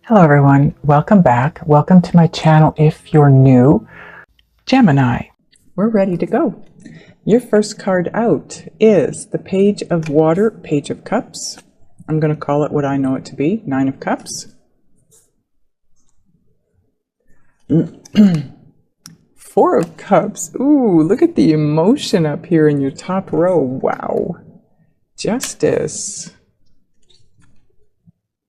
Hello everyone, welcome back. Welcome to my channel if you're new. Gemini, we're ready to go. Your first card out is the Page of Water, Page of Cups. I'm going to call it what I know it to be, Nine of Cups. Four of Cups. Ooh, look at the emotion up here in your top row. Wow. Justice.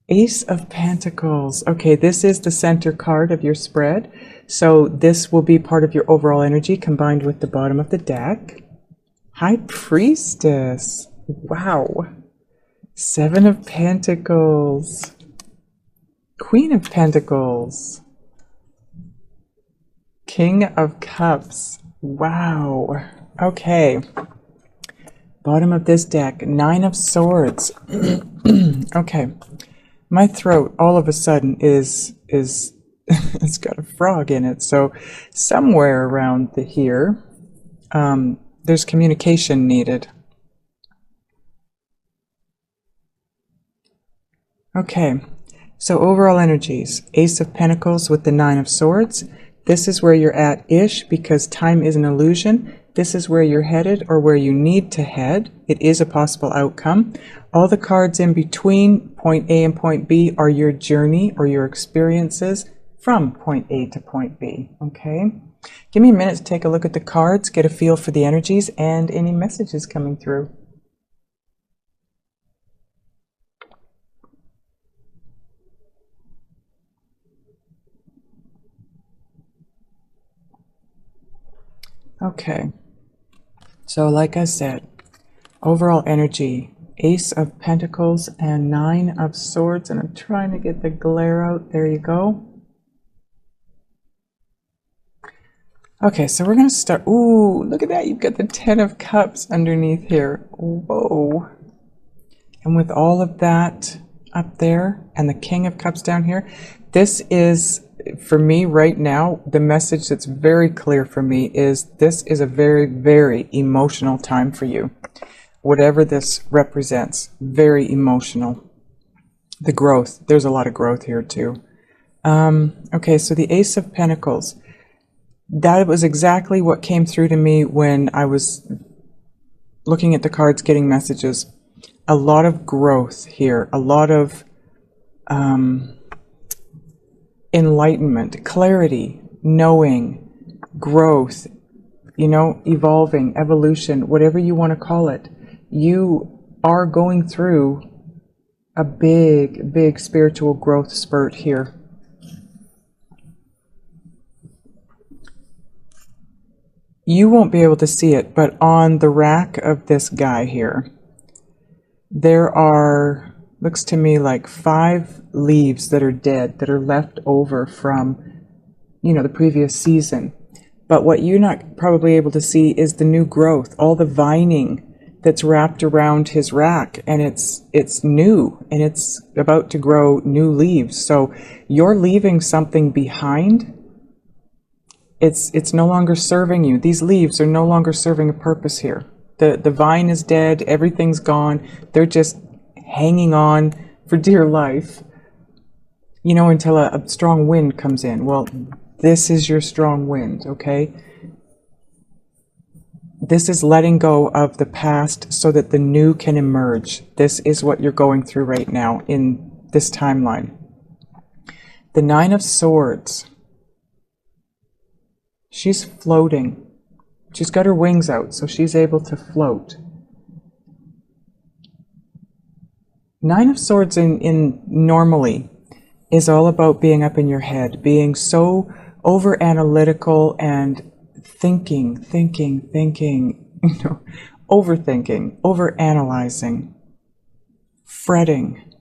Ace of Pentacles. Okay, this is the center card of your spread. So this will be part of your overall energy combined with the bottom of the deck. High Priestess. Wow. Seven of Pentacles. Queen of Pentacles. King of Cups. Wow. Okay. Bottom of this deck, Nine of Swords. Okay. My throat all of a sudden is it's got a frog in it. So somewhere around here, there's communication needed. Okay, so overall energies, Ace of Pentacles with the Nine of Swords. This is where you're at-ish because time is an illusion. This is where you're headed or where you need to head. It is a possible outcome. All the cards in between point A and point B are your journey or your experiences from point A to point B, okay? Give me a minute to take a look at the cards, get a feel for the energies and any messages coming through. Okay, so like I said, overall energy, Ace of Pentacles and Nine of Swords, and I'm trying to get the glare out. There you go. Okay, so we're going to start. Ooh, look at that. You've got the Ten of Cups underneath here. Whoa. And with all of that up there and the King of Cups down here, this is, for me right now, the message that's very clear for me is this is a very, very emotional time for you. Whatever this represents, very emotional. The growth, there's a lot of growth here too. Okay, so the Ace of Pentacles. That was exactly what came through to me when I was looking at the cards, getting messages. A lot of growth here, a lot of enlightenment, clarity, knowing, growth, you know, evolving, evolution, whatever you want to call it. You are going through a big, big spiritual growth spurt here. You won't be able to see it, but on the rack of this guy here, there are, looks to me like 5 leaves that are dead, that are left over from, you know, the previous season. But what you're not probably able to see is the new growth, all the vining that's wrapped around his rack, and it's new, and it's about to grow new leaves. So you're leaving something behind. It's no longer serving you. These leaves are no longer serving a purpose here. The vine is dead, everything's gone. They're just hanging on for dear life, you know, until a strong wind comes in. Well, this is your strong wind, okay? This is letting go of the past so that the new can emerge. This is what you're going through right now in this timeline. The Nine of Swords. She's floating. She's got her wings out, so she's able to float. Nine of Swords in normally is all about being up in your head, being so over analytical and thinking, you know, overthinking, over analyzing, fretting,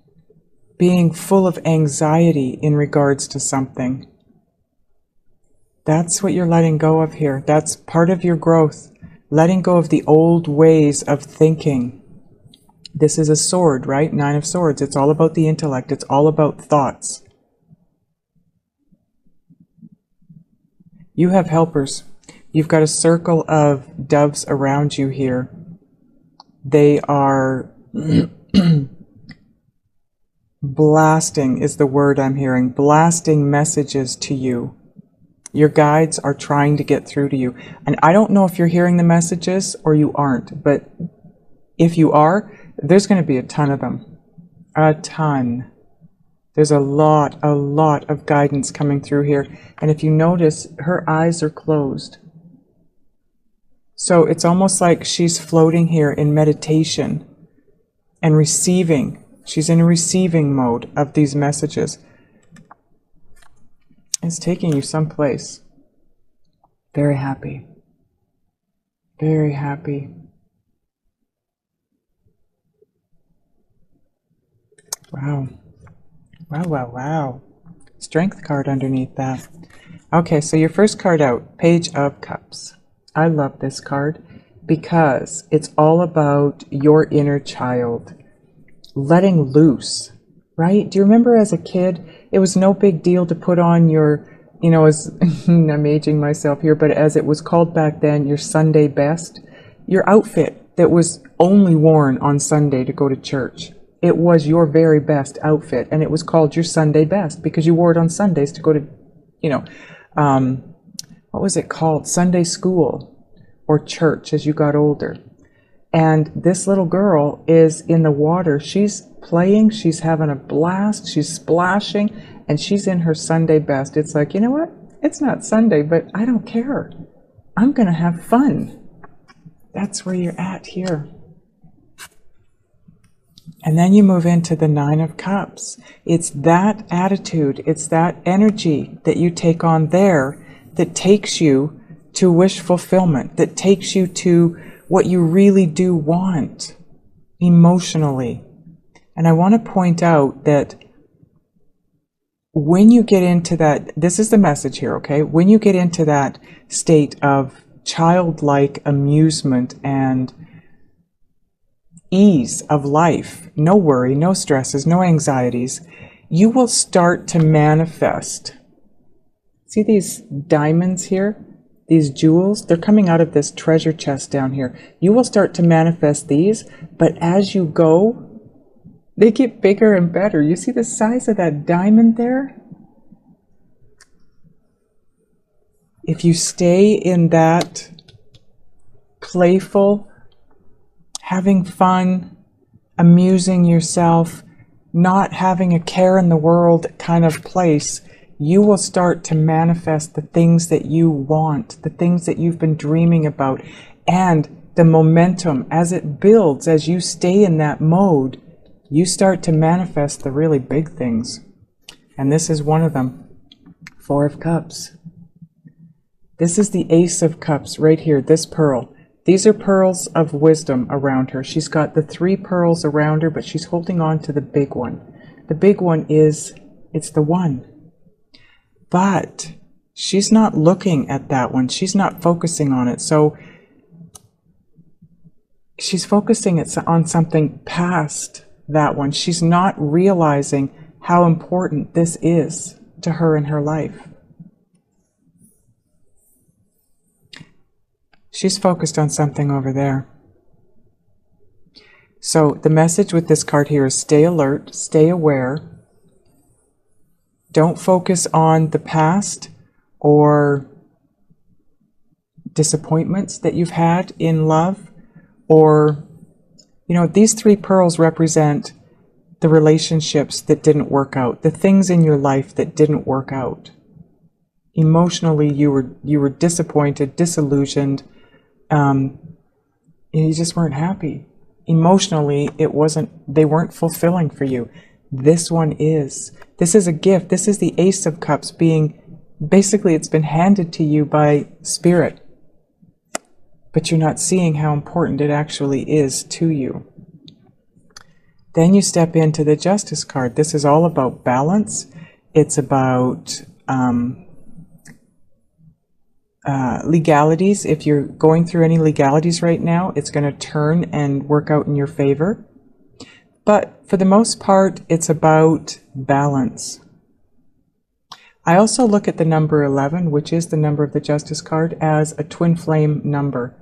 being full of anxiety in regards to something. That's what you're letting go of here. That's part of your growth. Letting go of the old ways of thinking. This is a sword, right? Nine of Swords. It's all about the intellect. It's all about thoughts. You have helpers. You've got a circle of doves around you here. They are Blasting is the word I'm hearing. Blasting messages to you. Your guides are trying to get through to you. And I don't know if you're hearing the messages or you aren't, but if you are, there's going to be a ton of them. A ton. There's a lot of guidance coming through here. And if you notice, her eyes are closed. So it's almost like she's floating here in meditation and receiving. She's in a receiving mode of these messages. It's taking you someplace. Very happy. Very happy. Wow. Wow, wow, wow. Strength card underneath that. Okay, so your first card out, Page of Cups. I love this card because it's all about your inner child. Letting loose, right? Do you remember as a kid, it was no big deal to put on your, as I'm aging myself here, but as it was called back then, your Sunday best, your outfit that was only worn on Sunday to go to church. It was your very best outfit, and it was called your Sunday best because you wore it on Sundays to go to, what was it called? Sunday school or church as you got older. And this little girl is in the water. She's playing. She's having a blast. She's splashing. And she's in her Sunday best. It's like, you know what? It's not Sunday, but I don't care. I'm going to have fun. That's where you're at here. And then you move into the Nine of Cups. It's that attitude. It's that energy that you take on there that takes you to wish fulfillment, that takes you to what you really do want emotionally. And I want to point out that when you get into that, this is the message here, okay? When you get into that state of childlike amusement and ease of life, no worry, no stresses, no anxieties, you will start to manifest. See these diamonds here? These jewels, they're coming out of this treasure chest down here. You will start to manifest these, but as you go, they get bigger and better. You see the size of that diamond there? If you stay in that playful, having fun, amusing yourself, not having a care in the world kind of place, you will start to manifest the things that you want, the things that you've been dreaming about. And the momentum, as it builds, as you stay in that mode, you start to manifest the really big things. And this is one of them. Four of Cups. This is the Ace of Cups right here, this pearl. These are pearls of wisdom around her. She's got the 3 pearls around her, but she's holding on to the big one. The big one is, it's the one. But she's not looking at that one. She's not focusing on it. So she's focusing on something past that one. She's not realizing how important this is to her in her life. She's focused on something over there. So the message with this card here is stay alert, stay aware. Don't focus on the past or disappointments that you've had in love, or, these 3 pearls represent the relationships that didn't work out, the things in your life that didn't work out. Emotionally, you were disappointed, disillusioned, you just weren't happy. Emotionally, they weren't fulfilling for you. This one is. This is a gift. This is the Ace of Cups basically it's been handed to you by Spirit. But you're not seeing how important it actually is to you. Then you step into the Justice card. This is all about balance. It's about legalities. If you're going through any legalities right now, it's going to turn and work out in your favor. But for the most part, it's about balance. I also look at the number 11, which is the number of the Justice card, as a twin flame number.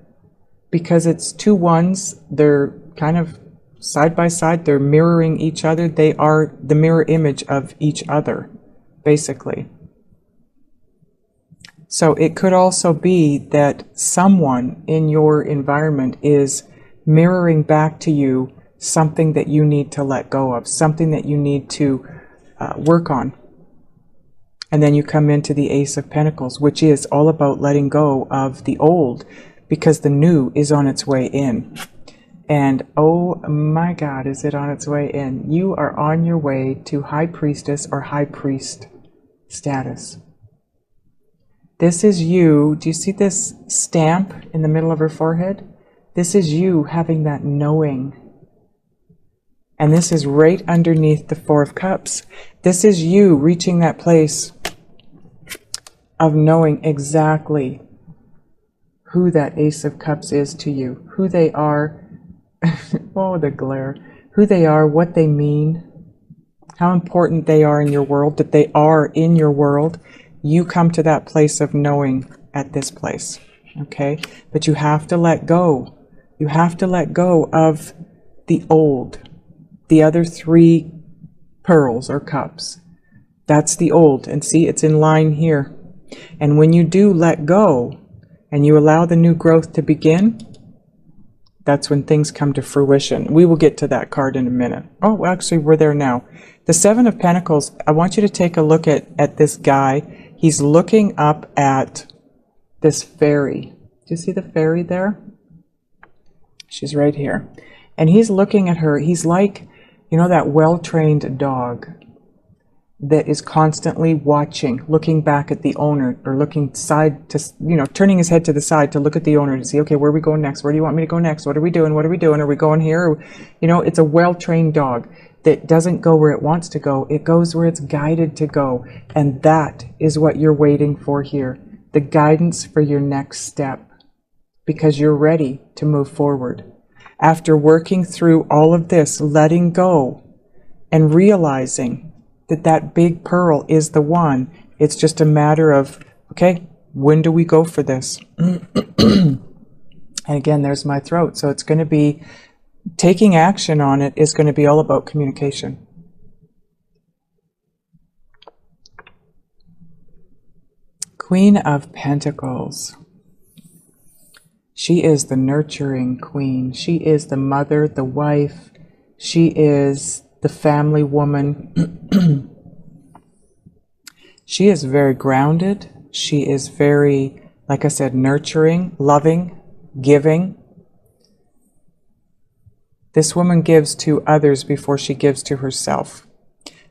Because it's 2 ones, they're kind of side by side. They're mirroring each other. They are the mirror image of each other, basically. So it could also be that someone in your environment is mirroring back to you something that you need to let go of, something that you need to work on. And then you come into the Ace of Pentacles, which is all about letting go of the old, because the new is on its way in. And oh my God, is it on its way in? You are on your way to High Priestess or High Priest status. This is you. Do you see this stamp in the middle of her forehead? This is you having that knowing. And this is right underneath the Four of Cups. This is you reaching that place of knowing exactly who that Ace of Cups is to you, who they are. Oh, the glare. Who they are, what they mean, how important they are in your world, that they are in your world. You come to that place of knowing at this place, okay? But you have to let go. You have to let go of the old. The other three pearls or cups. That's the old. And see, it's in line here. And when you do let go and you allow the new growth to begin, that's when things come to fruition. We will get to that card in a minute. Oh, actually, we're there now. The Seven of Pentacles, I want you to take a look at this guy. He's looking up at this fairy. Do you see the fairy there? She's right here. And he's looking at her. He's like, you know, that well-trained dog that is constantly watching, looking back at the owner, or looking side to, you know, turning his head to the side to look at the owner to see, okay, where are we going next? Where do you want me to go next? What are we doing? What are we doing? Are we going here? You know, it's a well-trained dog that doesn't go where it wants to go. It goes where it's guided to go. And that is what you're waiting for here. The guidance for your next step, because you're ready to move forward. After working through all of this, letting go and realizing that that big pearl is the one, it's just a matter of, okay, when do we go for this? And again, there's my throat. So it's going to be, taking action on it is going to be all about communication. Queen of Pentacles. She is the nurturing queen. She is the mother, the wife. She is the family woman. She is very grounded. She is very, like I said, nurturing, loving, giving. This woman gives to others before she gives to herself.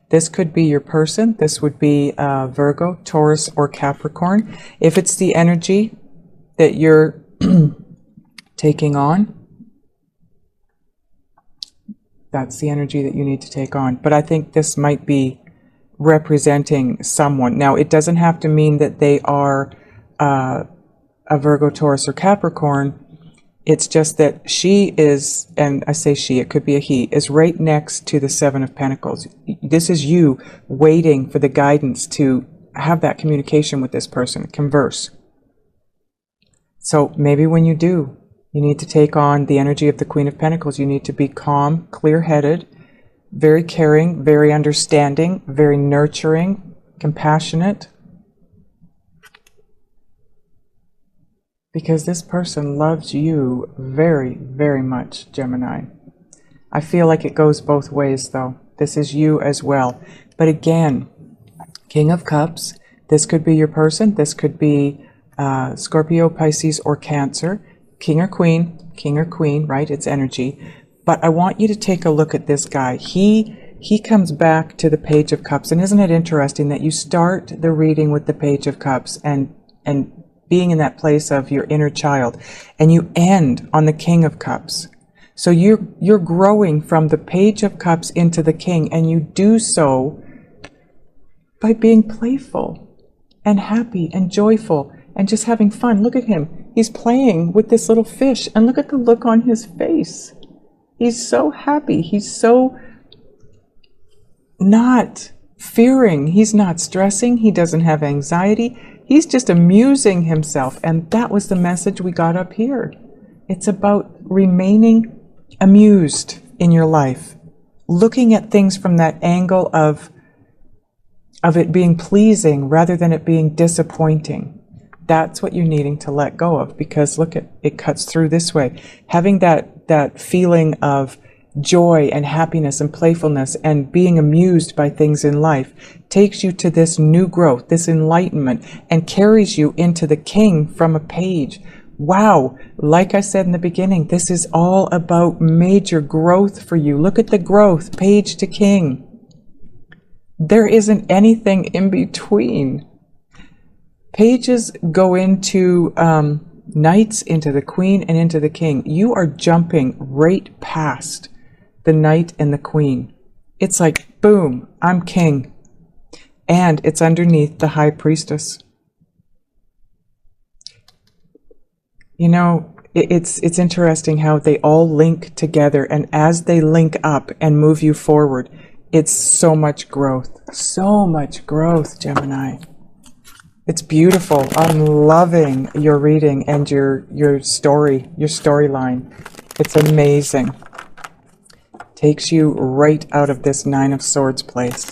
This could be your person. This would be Virgo, Taurus, or Capricorn. If it's the energy that you're taking on, that's the energy that you need to take on. But I think this might be representing someone. Now, it doesn't have to mean that they are a Virgo, Taurus, or Capricorn. It's just that she is, and I say she, it could be a he, is right next to the Seven of Pentacles. This is you waiting for the guidance to have that communication with this person, converse. So maybe when you do, you need to take on the energy of the Queen of Pentacles. You need to be calm, clear-headed, very caring, very understanding, very nurturing, compassionate. Because this person loves you very, very much, Gemini. I feel like it goes both ways, though. This is you as well. But again, King of Cups, this could be your person. This could be Scorpio, Pisces, or Cancer. King or queen, right? It's energy. But I want you to take a look at this guy. He comes back to the Page of Cups. And isn't it interesting that you start the reading with the Page of Cups and being in that place of your inner child, and you end on the King of Cups. So you're growing from the Page of Cups into the King, and you do so by being playful and happy and joyful and just having fun. Look at him. He's playing with this little fish, and look at the look on his face. He's so happy. He's so not fearing. He's not stressing. He doesn't have anxiety. He's just amusing himself. And that was the message we got up here. It's about remaining amused. in your life, looking at things from that angle of it being pleasing rather than it being disappointing. That's what you're needing to let go of, because look, it cuts through this way. Having that feeling of joy and happiness and playfulness and being amused by things in life takes you to this new growth, this enlightenment, and carries you into the king from a page. Wow, like I said in the beginning, this is all about major growth for you. Look at the growth, page to king. There isn't anything in between. Pages go into knights, into the queen, and into the king. You are jumping right past the knight and the queen. It's like, boom, I'm king. And it's underneath the high priestess. You know, it's interesting how they all link together, and as they link up and move you forward, it's so much growth, Gemini. It's beautiful. I'm loving your reading and your storyline. It's amazing. Takes you right out of this Nine of Swords place.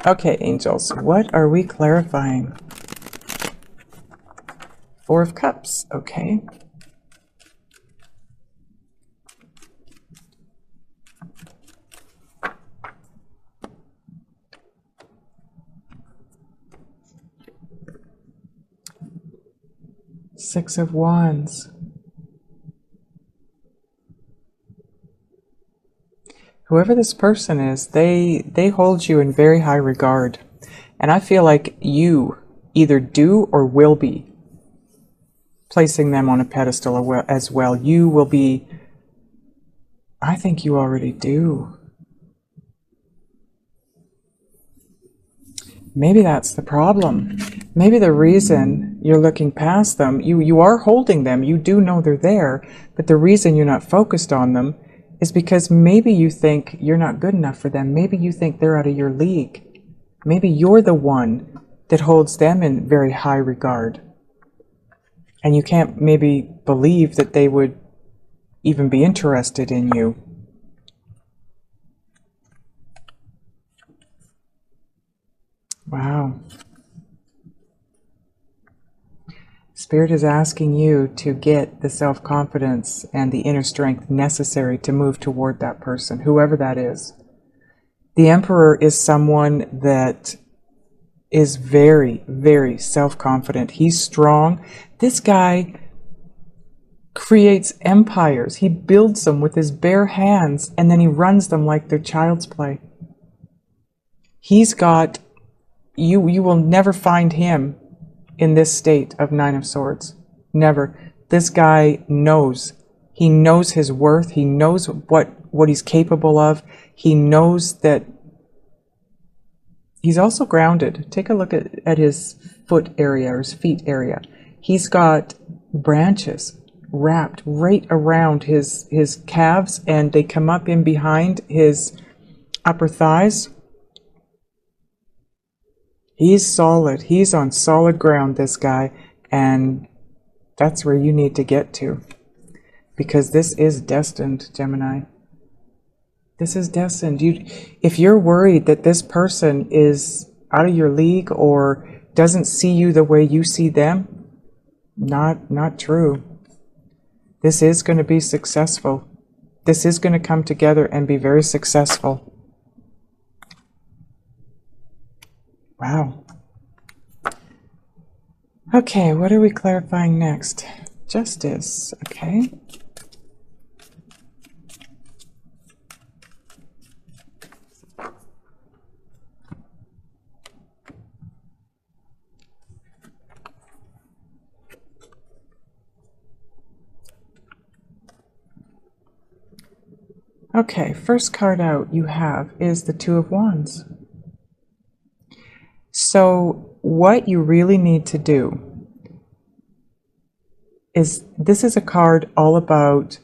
Okay, angels, what are we clarifying? Four of Cups, okay. Six of Wands. Whoever this person is, they hold you in very high regard. And I feel like you either do or will be placing them on a pedestal as well. You will be, I think you already do. Maybe that's the problem. Maybe the reason you're looking past them, you are holding them, you do know they're there, but the reason you're not focused on them is because maybe you think you're not good enough for them. Maybe you think they're out of your league. Maybe you're the one that holds them in very high regard. And you can't maybe believe that they would even be interested in you. Wow. Spirit is asking you to get the self-confidence and the inner strength necessary to move toward that person, whoever that is. The Emperor is someone that is very, very self-confident. He's strong. This guy creates empires. He builds them with his bare hands, and then he runs them like they're child's play. He's got, you will never find him in this state of Nine of Swords. Never. This guy knows. He knows his worth. He knows what he's capable of. He knows that he's also grounded. Take a look at his foot area or his feet area. He's got branches wrapped right around his calves, and they come up in behind his upper thighs. He's solid. He's on solid ground, this guy, and that's where you need to get to, because this is destined, Gemini. This is destined. If you're worried that this person is out of your league or doesn't see you the way you see them, not true. This is going to be successful. This is going to come together and be very successful. Wow. Okay, what are we clarifying next? Justice, okay. Okay, first card out you have is the Two of Wands. So what you really need to do is, this is a card all about,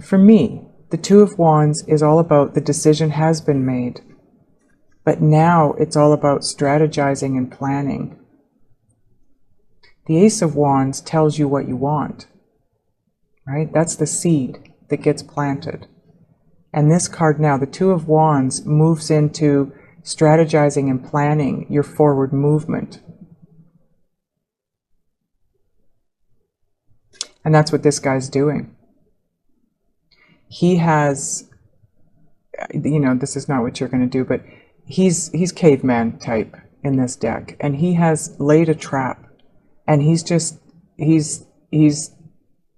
for me, the Two of Wands is all about the decision has been made, but now it's all about strategizing and planning. The Ace of Wands tells you what you want. right? That's the seed that gets planted. And this card now, the Two of Wands, moves into strategizing and planning your forward movement. And that's what this guy's doing. He has, you know, this is not what you're going to do, but he's caveman type in this deck, and he has laid a trap, and he's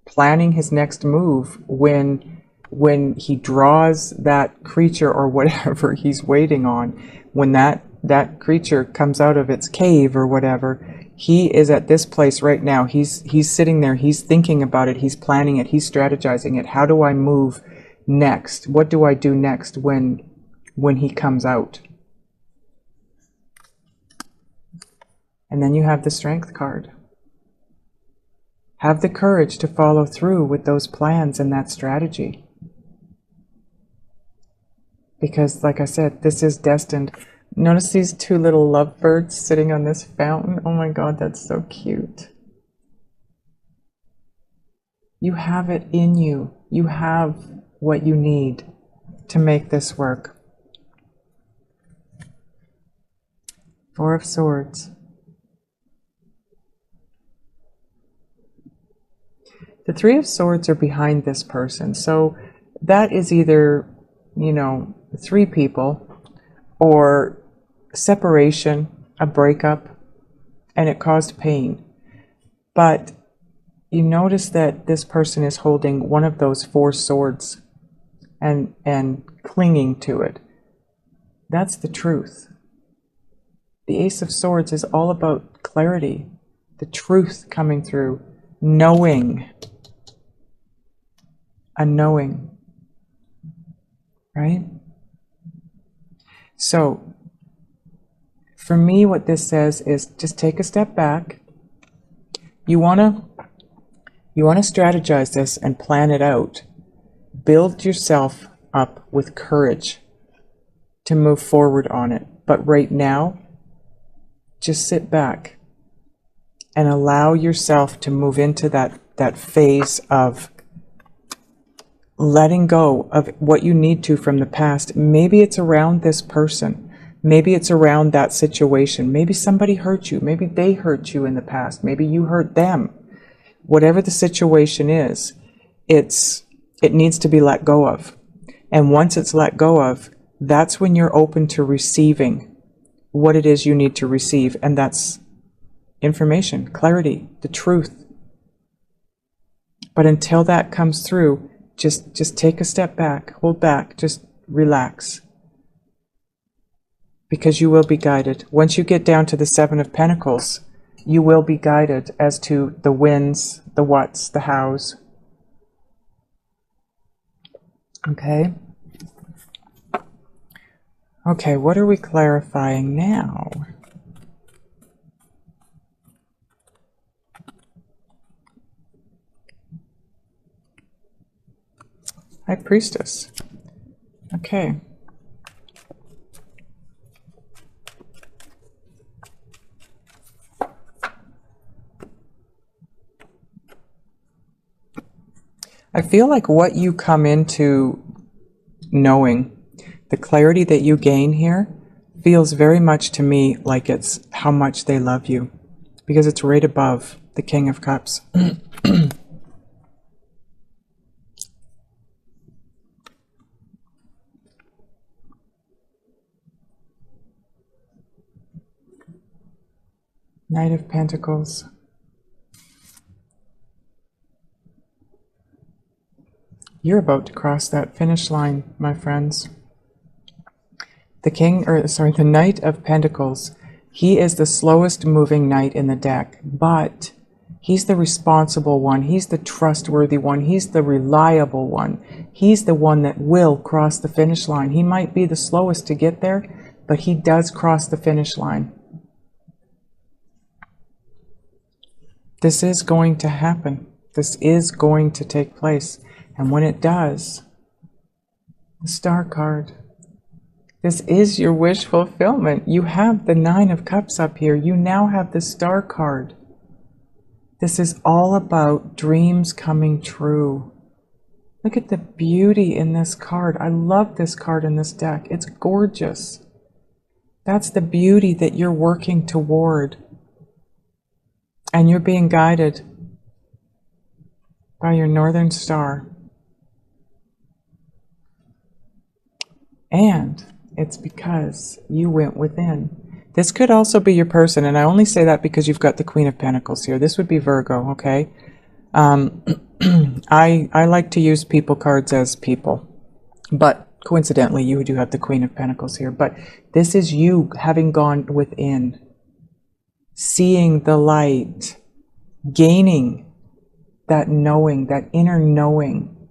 planning his next move when he draws that creature or whatever he's waiting on. When that creature comes out of its cave or whatever, he is at this place right now. He's sitting there, he's thinking about it, he's planning it, he's strategizing it. How do I move next? What do I do next when he comes out? And then you have the Strength card. Have the courage to follow through with those plans and that strategy. Because, like I said, this is destined. Notice these two little lovebirds sitting on this fountain. Oh my God, that's so cute. You have it in you. You have what you need to make this work. Four of Swords. The Three of Swords are behind this person. So that is either, you know, three people, or separation, a breakup, and it caused pain. But you notice that this person is holding one of those four swords and clinging to it. That's the truth. The Ace of Swords is all about clarity, the truth coming through, knowing, a knowing, right? So, for me, what this says is just take a step back. You wanna strategize this and plan it out. Build yourself up with courage to move forward on it. But right now, just sit back and allow yourself to move into that phase of letting go of what you need to from the past. Maybe it's around this person. Maybe it's around that situation. Maybe somebody hurt you. Maybe they hurt you in the past. Maybe you hurt them. Whatever the situation is, it needs to be let go of. And once it's let go of, that's when you're open to receiving what it is you need to receive. And that's information, clarity, the truth. But until that comes through, just take a step back, hold back, just relax. Because you will be guided. Once you get down to the Seven of Pentacles, you will be guided as to the whens, the whats, the hows. Okay? Okay, what are we clarifying now? High Priestess. Okay. I feel like what you come into knowing, the clarity that you gain here, feels very much to me like it's how much they love you, because it's right above the King of Cups. Knight of Pentacles. You're about to cross that finish line, my friends. The Knight of Pentacles. He is the slowest moving knight in the deck, but he's the responsible one. He's the trustworthy one. He's the reliable one. He's the one that will cross the finish line. He might be the slowest to get there, but he does cross the finish line. This is going to happen. This is going to take place. And when it does, the Star card. This is your wish fulfillment. You have the Nine of Cups up here. You now have the Star card. This is all about dreams coming true. Look at the beauty in this card. I love this card in this deck. It's gorgeous. That's the beauty that you're working toward. And you're being guided by your northern star. And it's because you went within. This could also be your person, and I only say that because you've got the Queen of Pentacles here. This would be Virgo, okay? I like to use people cards as people, but coincidentally, you do have the Queen of Pentacles here. But this is you having gone within, seeing the light, gaining that knowing, that inner knowing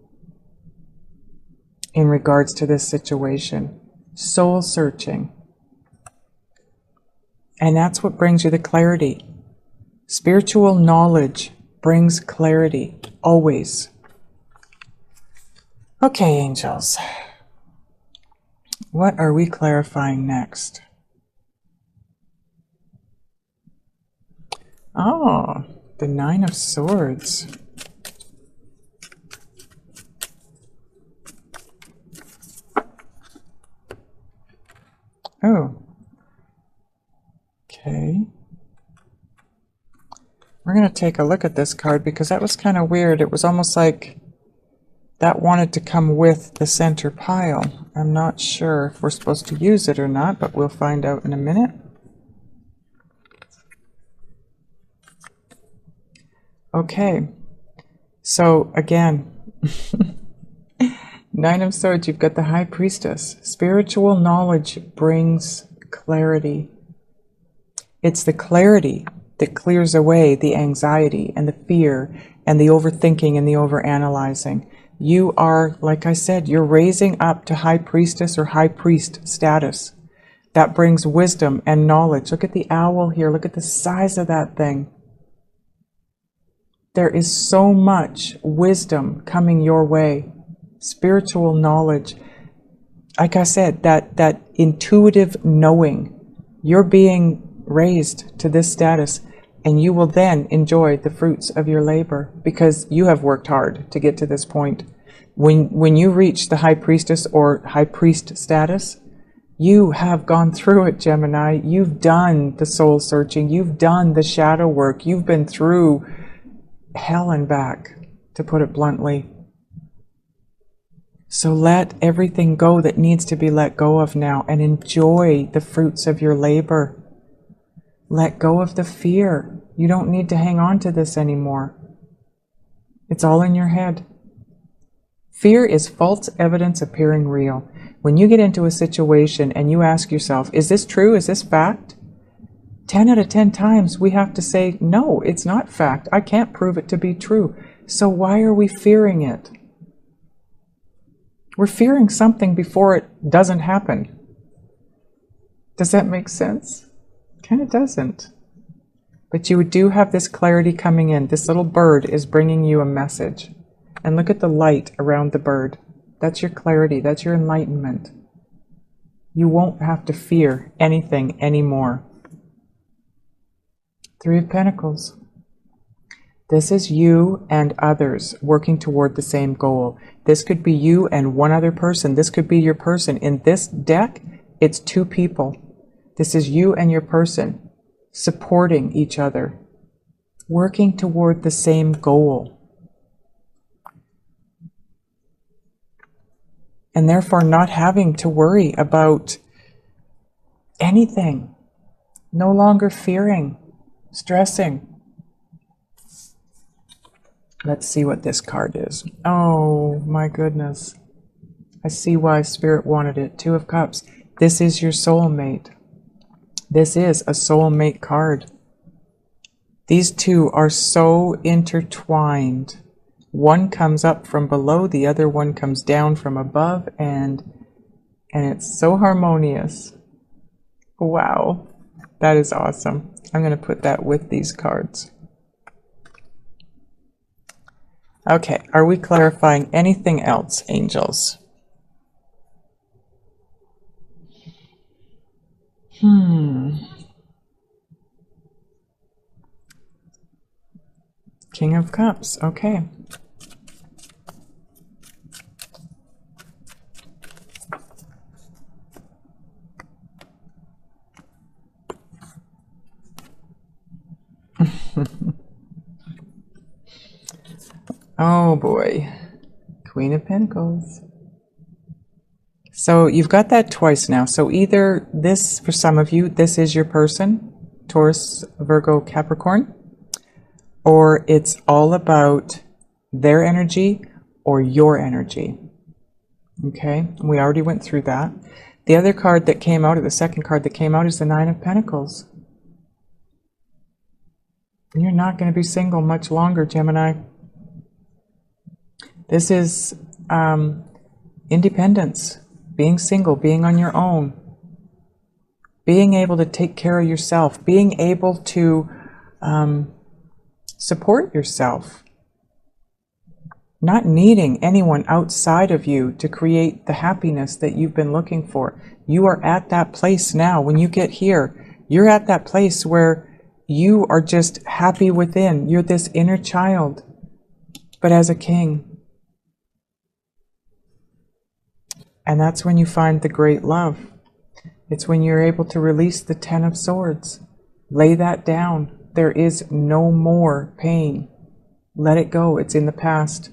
in regards to this situation, soul searching. And that's what brings you the clarity. Spiritual knowledge brings clarity, always. Okay, angels. What are we clarifying next? Oh, the Nine of Swords. Oh. Okay. We're going to take a look at this card because that was kind of weird. It was almost like that wanted to come with the center pile. I'm not sure if we're supposed to use it or not, but we'll find out in a minute. Okay. So again, Nine of Swords, you've got the High Priestess. Spiritual knowledge brings clarity. It's the clarity that clears away the anxiety and the fear and the overthinking and the overanalyzing. You are, like I said, you're raising up to High Priestess or High Priest status. That brings wisdom and knowledge. Look at the owl here. Look at the size of that thing. There is so much wisdom coming your way. Spiritual knowledge. Like I said, that intuitive knowing. You're being raised to this status, and you will then enjoy the fruits of your labor because you have worked hard to get to this point. When you reach the High Priestess or High Priest status, you have gone through it, Gemini. You've done the soul searching. You've done the shadow work. You've been through hell and back, to put it bluntly. So let everything go that needs to be let go of now and enjoy the fruits of your labor. Let go of the fear. You don't need to hang on to this anymore. It's all in your head. Fear is false evidence appearing real. When you get into a situation and you ask yourself, is this true? Is this fact? 10 out of 10 times we have to say, no, it's not fact. I can't prove it to be true. So why are we fearing it? We're fearing something before it doesn't happen. Does that make sense? Kind of doesn't. But you do have this clarity coming in. This little bird is bringing you a message. And look at the light around the bird. That's your clarity. That's your enlightenment. You won't have to fear anything anymore. Three of Pentacles. This is you and others working toward the same goal. This could be you and one other person. This could be your person. In this deck, it's two people. This is you and your person supporting each other, working toward the same goal. And therefore not having to worry about anything. No longer fearing, stressing. Let's see what this card is. Oh my goodness. I see why Spirit wanted it. Two of Cups. This is your soulmate. This is a soulmate card. These two are so intertwined. One comes up from below, the other one comes down from above, and it's so harmonious. Wow. That is awesome. I'm going to put that with these cards. Okay, are we clarifying anything else, angels? King of Cups. Okay. Oh boy. Queen of Pentacles. So you've got that twice now. So either this, for some of you, this is your person, Taurus, Virgo, Capricorn, or it's all about their energy or your energy. Okay, we already went through that. The other card that came out, or the second card that came out, is the Nine of Pentacles. You're not going to be single much longer, Gemini. This is independence, being single, being on your own, being able to take care of yourself, being able to support yourself, not needing anyone outside of you to create the happiness that you've been looking for. You are at that place now. When you get here, you're at that place where you are just happy within. You're this inner child, but as a king. And that's when you find the great love. It's when you're able to release the Ten of Swords. Lay that down. There is no more pain. Let it go. It's in the past.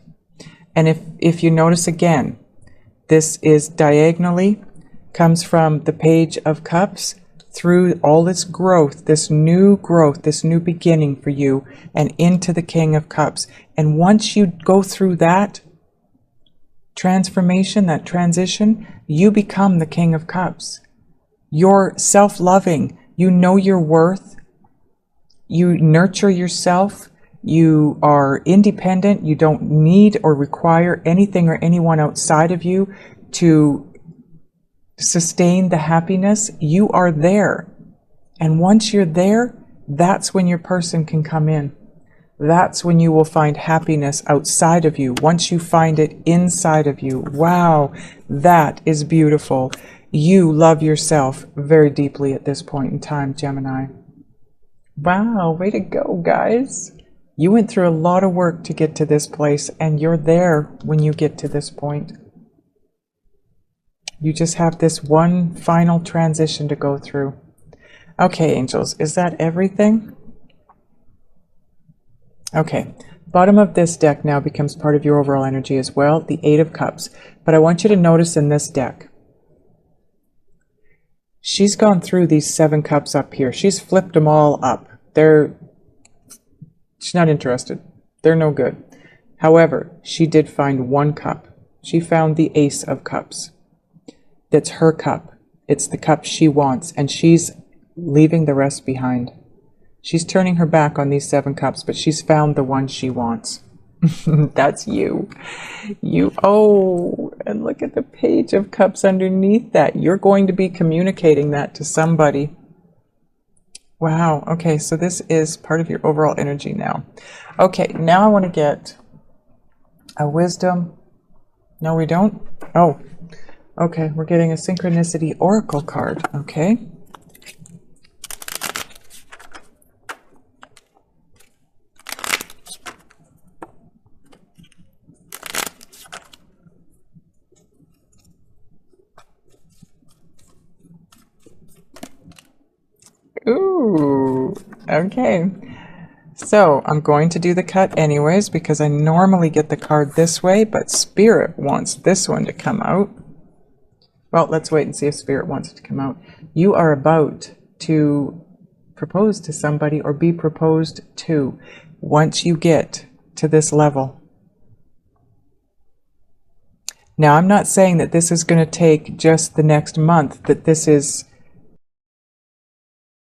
And if you notice again, this is diagonally, comes from the Page of Cups through all this growth, this new beginning for you, and into the King of Cups. And once you go through that transformation, that transition, you become the King of Cups. You're self-loving. You know your worth. You nurture yourself. You are independent. You don't need or require anything or anyone outside of you to sustain the happiness. You are there. And once you're there, that's when your person can come in. That's when you will find happiness outside of you. Once you find it inside of you. Wow, that is beautiful. You love yourself very deeply at this point in time, Gemini. Wow, way to go, guys. You went through a lot of work to get to this place, and you're there when you get to this point. You just have this one final transition to go through. Okay, angels, is that everything? Okay, bottom of this deck now becomes part of your overall energy as well, the Eight of Cups. But I want you to notice in this deck, she's gone through these 7 cups up here. She's flipped them all up. She's not interested. They're no good. However, she did find 1 cup. She found the Ace of Cups. That's her cup. It's the cup she wants, and she's leaving the rest behind. She's turning her back on these 7 cups, but she's found the one she wants. That's you. Oh, and look at the Page of Cups underneath that. You're going to be communicating that to somebody. Wow. Okay, so this is part of your overall energy now. Okay, now I want to get a wisdom. No, we don't. Oh, okay. We're getting a synchronicity oracle card. Okay. Ooh, okay. So I'm going to do the cut anyways because I normally get the card this way, but Spirit wants this one to come out. Well, let's wait and see if Spirit wants it to come out. You are about to propose to somebody or be proposed to once you get to this level. Now, I'm not saying that this is going to take just the next month, that this is